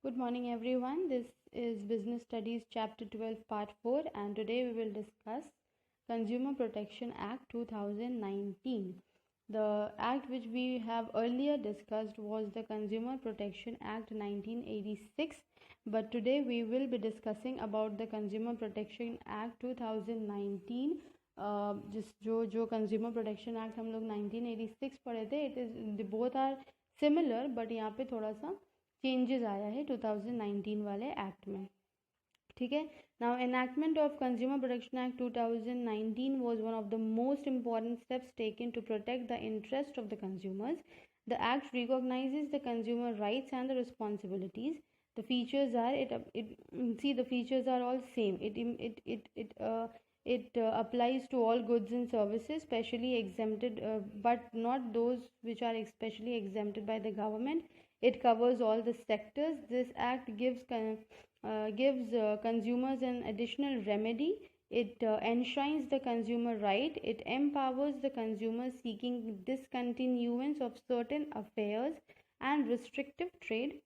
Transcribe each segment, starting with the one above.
Good morning, everyone. This is Business Studies Chapter 12, Part 4, and today we will discuss Consumer Protection Act 2019. The act which we have earlier discussed was the Consumer Protection Act 1986, but today we will be discussing about the Consumer Protection Act 2019. जिस जो consumer protection act हम लोग 1986 पढ़े थे, it is both are similar, but यहाँ पे थोड़ा सा चेंजेस आया है 2019 वाले एक्ट में. ठीक है. Now enactment of consumer protection act 2019 was one of the most important steps taken to protect the interest of the consumers. The act recognizes the consumer rights and the responsibilities. The features are the features are all same. It applies to all goods and services specially exempted, but not those which are especially exempted by the government. It covers all the sectors. This act gives consumers an additional remedy. It enshrines the consumer right. It empowers the consumer seeking discontinuance of certain affairs and restrictive trade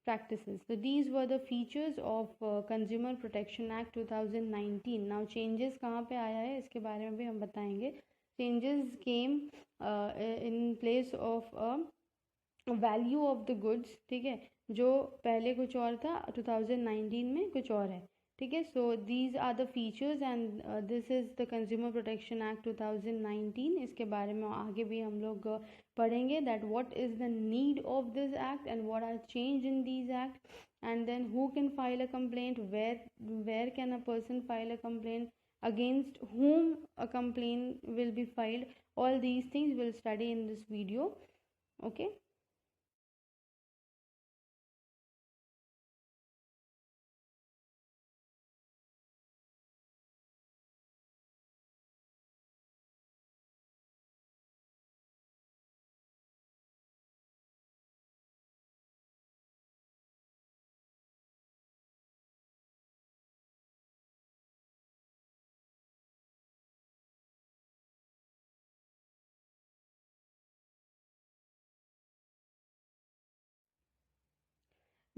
practices. So these were the features of Consumer Protection Act 2019. Now changes कहाँ पे आया है इसके बारे में भी हम बताएंगे. Changes came in place of a value of the goods. ठीक है, जो पहले कुछ और था 2019 में कुछ और है. ठीक है. So these are the features and this is the consumer protection act 2019. इसके बारे में आगे भी हम लोग पढ़ेंगे that what is the need of this act and what are change in these act, and then who can file a complaint, where can a person file a complaint, against whom a complaint will be filed. All these things we'll study in this video. Okay.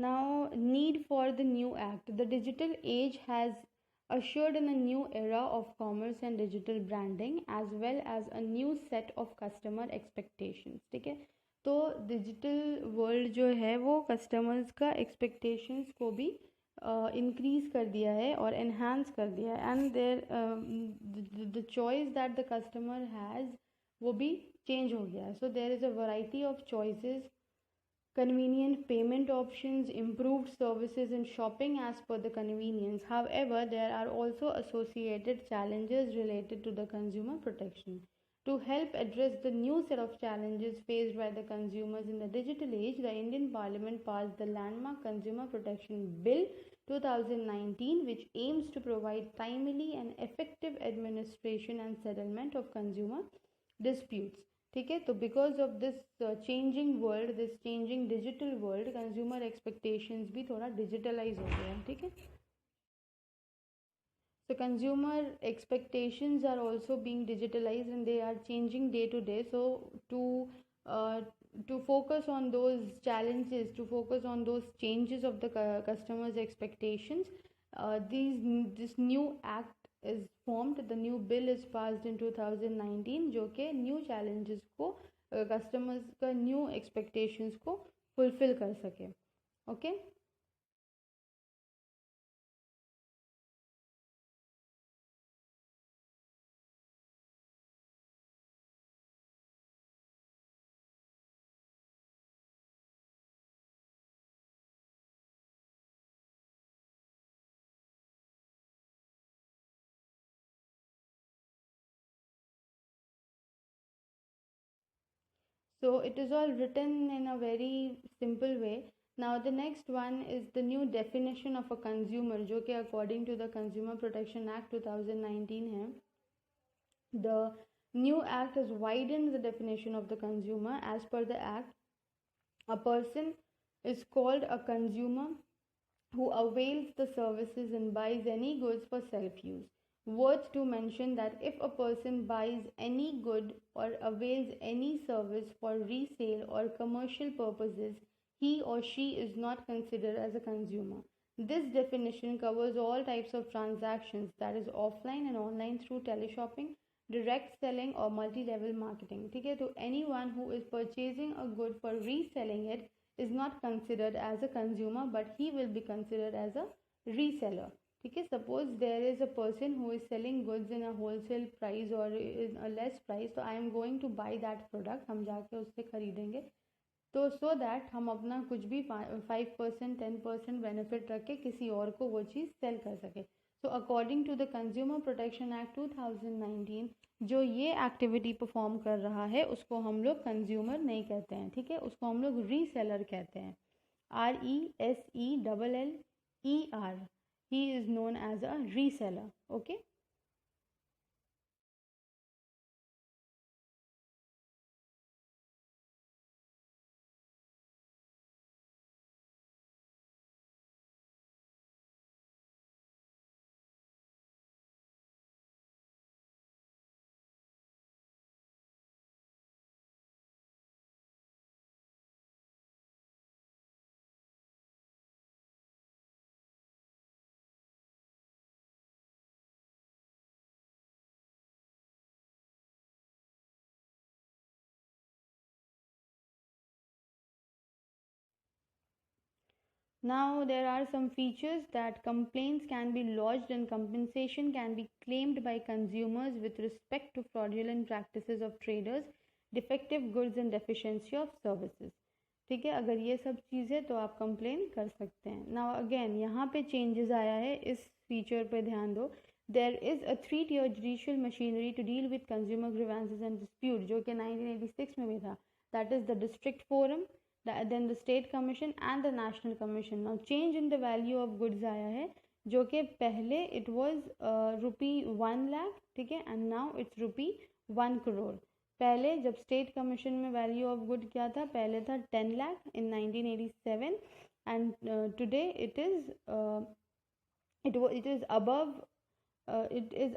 Now, need for the new act. The digital age has ushered in a new era of commerce and digital branding as well as a new set of customer expectations. ठीक है. तो digital world जो है वो customers का expectations को भी increase कर दिया है और एनहांस कर दिया है, and there the choice that the customer has वो भी चेंज हो गया है. So there is a variety of choices, convenient payment options, improved services in shopping as per the convenience. However, there are also associated challenges related to the consumer protection. To help address the new set of challenges faced by the consumers in the digital age, the Indian Parliament passed the landmark Consumer Protection Bill 2019, which aims to provide timely and effective administration and settlement of consumer disputes. ठीक है. तो because of this changing world, this changing digital world, consumer expectations भी थोड़ा digitalise हो गया है. ठीक है. So consumer expectations are also being digitalized and they are changing day to day. So uh, to focus on those challenges, to focus on those changes of the customers' expectations, this new act is formed. The new bill is passed in 2019, जो कि new challenges को customers का new expectations को fulfill कर सके. Okay. So it is all written in a very simple way. Now the next one is the new definition of a consumer, जो कि according to the Consumer Protection Act 2019 है. The new act has widened the definition of the consumer. As per the act, a person is called a consumer who avails the services and buys any goods for self-use. Worth to mention that if a person buys any good or avails any service for resale or commercial purposes, he or she is not considered as a consumer. This definition covers all types of transactions, that is offline and online, through teleshopping, direct selling or multi-level marketing. ठीक है, तो anyone who is purchasing a good for reselling it is not considered as a consumer, but he will be considered as a reseller. ठीक है, suppose there is a person who is selling goods in a wholesale price or in a less price, तो I am going to buy that product, हम जाके उससे खरीदेंगे, तो so that हम अपना कुछ भी 5% 10% बेनिफिट रख के किसी और को वो चीज़ सेल कर सके. So according to the consumer protection act 2019, जो ये एक्टिविटी परफॉर्म कर रहा है उसको हम लोग कंज्यूमर नहीं कहते हैं. ठीक है, उसको हम लोग रीसेलर कहते हैं. RESELLER. He is known as a reseller. Okay. Now, there are some features that complaints can be lodged and compensation can be claimed by consumers with respect to fraudulent practices of traders, defective goods and deficiency of services. ठीक है, अगर ये सब चीज़ें तो आप complain कर सकते हैं. नाउ अगेन यहाँ पे चेंजेस आया है, इस फीचर पे ध्यान दो. There is a 3-tier judicial machinery to deal with consumer grievances and dispute, जो कि 1986 में भी था. That is the district forum, then the state commission and the national commission. Now change in the value of goods आया है, जो कि पहले it was रुपी 1 lakh, ठीक है, and now it's rupee 1 crore. पहले जब स्टेट कमीशन में वैल्यू ऑफ गुड क्या था, पहले था 10 lakh in 1987 and today it is above, it is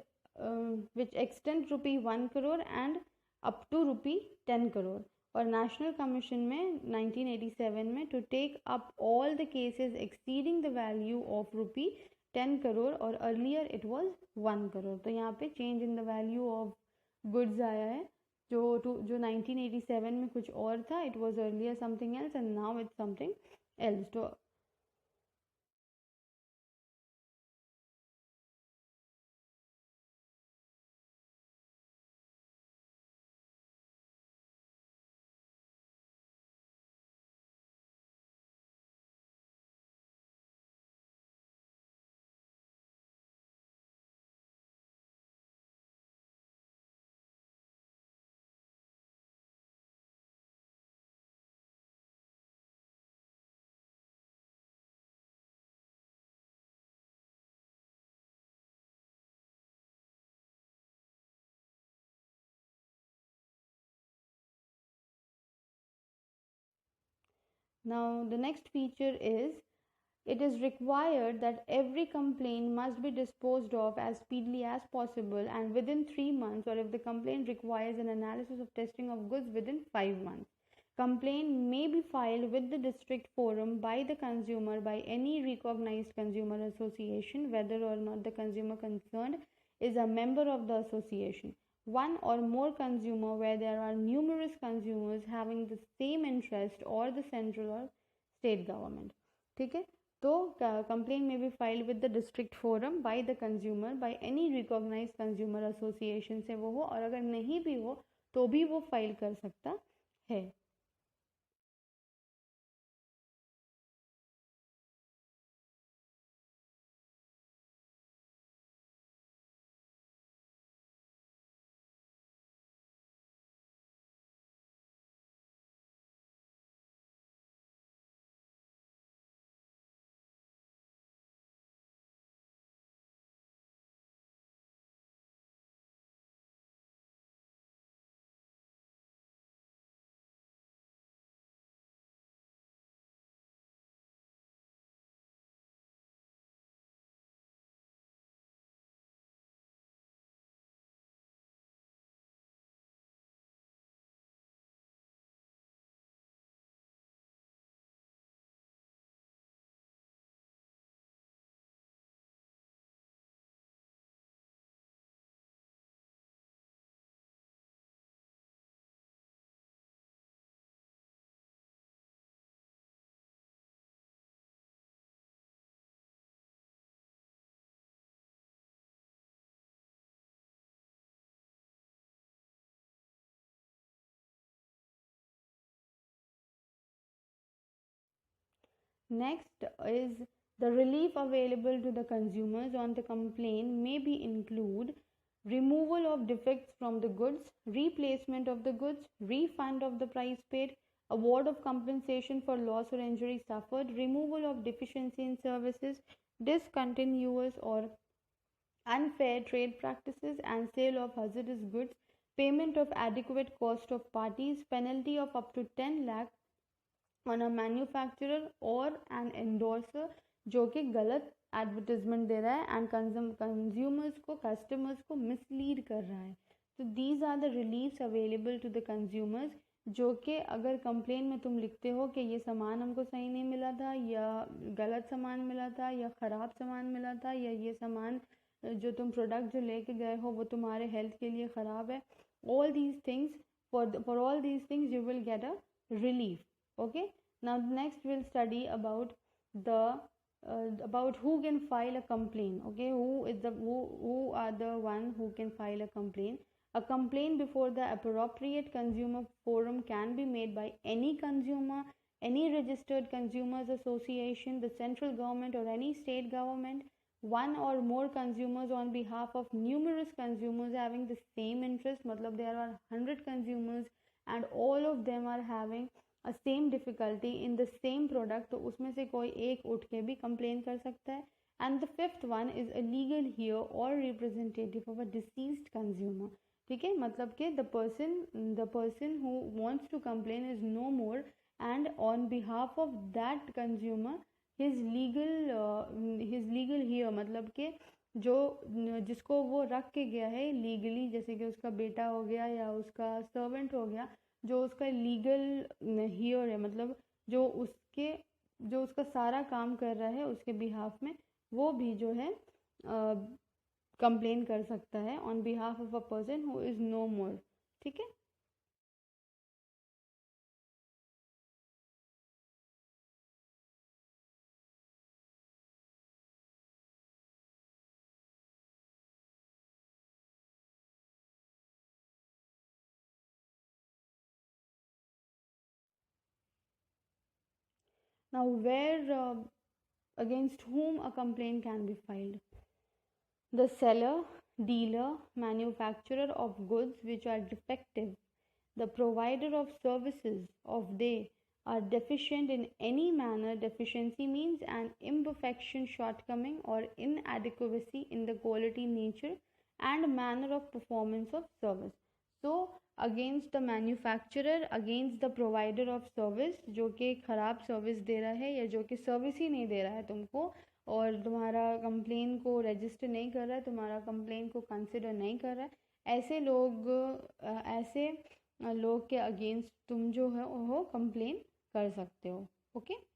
which extend rupee 1 crore and up to rupee 10 crore. और नेशनल कमीशन में 1987 में to take up all the cases exceeding the value of rupee 10 crore और earlier it was 1 crore. तो यहाँ पे change in the value of goods आया है, जो 1987 में कुछ और था, it was earlier something else and now it's something else. तो now the next feature is, it is required that every complaint must be disposed of as speedily as possible and within 3 months, or if the complaint requires an analysis of testing of goods, within 5 months. Complaint may be filed with the district forum by the consumer by any recognized consumer association, whether or not the consumer concerned is a member of the association. One or more consumer, where there are numerous consumers having the same interest, or the central or state government. ठीक है, तो complaint may be filed with the district forum by the consumer by any recognized consumer association से वो हो, और अगर नहीं भी हो तो भी वो फाइल कर सकता है. Next is the relief available to the consumers on the complaint may be include removal of defects from the goods, replacement of the goods, refund of the price paid, award of compensation for loss or injury suffered, removal of deficiency in services, discontinuous or unfair trade practices and sale of hazardous goods, payment of adequate cost of parties, penalty of up to 10 lakh on a manufacturer और an endorser जो कि गलत advertisement दे रहा है and consumers को customers को mislead कर रहा है. तो these are the reliefs available to the consumers जो कि अगर कंप्लेन में तुम लिखते हो कि ये सामान हमको सही नहीं मिला था या गलत सामान मिला था या ख़राब सामान मिला था या ये सामान जो तुम प्रोडक्ट जो लेके गए हो वो तुम्हारे हेल्थ के लिए ख़राब है, all these things, for all these things you will get a relief. Okay, now next we'll study about the about who can file a complaint. Okay, who are the one who can file a complaint. A complaint before the appropriate consumer forum can be made by any consumer, any registered consumers association, the central government or any state government, one or more consumers on behalf of numerous consumers having the same interest. मतलब there are 100 consumers and all of them are having a same difficulty in the same product, तो उसमें से कोई एक उठ के भी complain कर सकता है. And the fifth one is a legal heir or representative of a deceased consumer. ठीक है, मतलब कि the person who wants to complain is no more and on behalf of that consumer his legal heir मतलब कि जो जिसको वो रख के गया है लीगली, जैसे कि उसका बेटा हो गया या उसका सर्वेंट हो गया, जो उसका लीगल हियर है मतलब जो उसका सारा काम कर रहा है उसके बिहाफ में, वो भी जो है कंप्लेन कर सकता है on behalf of a person who is no more. ठीक है. Now where against whom a complaint can be filed. The seller, dealer, manufacturer of goods which are defective, the provider of services of they are deficient in any manner. Deficiency means an imperfection, shortcoming or inadequacy in the quality, nature and manner of performance of service. So against the manufacturer, against the provider of service जो कि ख़राब service दे रहा है या जो कि service ही नहीं दे रहा है तुमको और तुम्हारा कंप्लेन को रजिस्टर नहीं कर रहा है, तुम्हारा कंप्लेन को कंसिडर नहीं कर रहा है, ऐसे लोग के अगेंस्ट तुम जो है वो कंप्लेन कर सकते हो. Okay.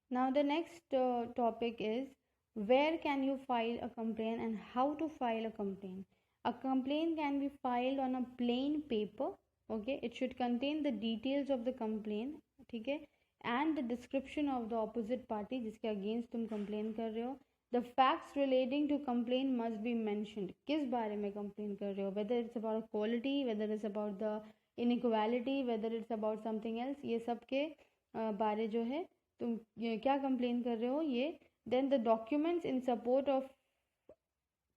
Now the next topic is where can you file a complaint and how to file a complaint. A complaint can be filed on a plain paper. Okay, it should contain the details of the complaint. ठीक है, and the description of the opposite party जिसके against तुम complain कर रहे हो. The facts relating to complaint must be mentioned. किस बारे में complain कर रहे हो, whether it's about quality, whether it's about the inequality, whether it's about something else, ये सब के बारे जो है तुम क्या कंप्लेन कर रहे हो ये. Then the documents in support of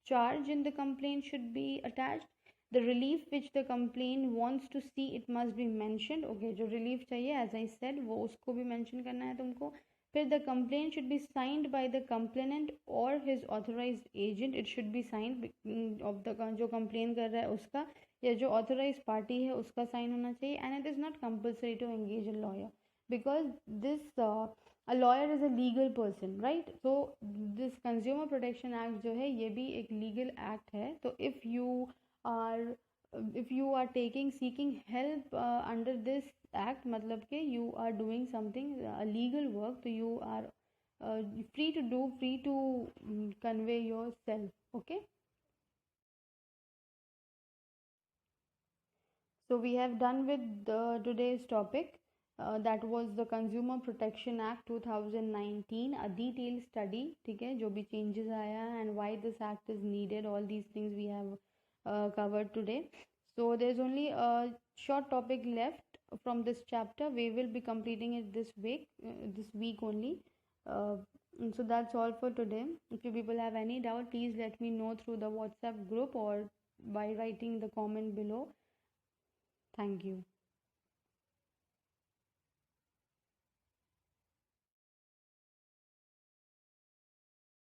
charge in the complain should be attached. The relief which the complain wants to see it must be mentioned. Okay, जो रिलीफ चाहिए एज आई सेड वो उसको भी mention करना है तुमको. फिर the complain should be signed by the complainant और his authorised agent. It should be signed of the जो कंप्लेन कर रहा है उसका या जो ऑथोराइज पार्टी है उसका साइन होना चाहिए. And it is not compulsory to engage a lawyer because a lawyer is a legal person, right? So this consumer protection act जो है ये भी एक legal act है. तो if you are seeking help under this act मतलब कि you are doing something legal work, तो you are free to convey yourself. Okay, so we have done with today's topic. that was the Consumer Protection Act 2019, a detailed study, ठीक है, जो भी changes आया and why this act is needed, all these things we have covered today. So there's only a short topic left from this chapter. We will be completing it this week only. So that's all for today. If you people have any doubt, please let me know through the WhatsApp group or by writing the comment below. Thank you.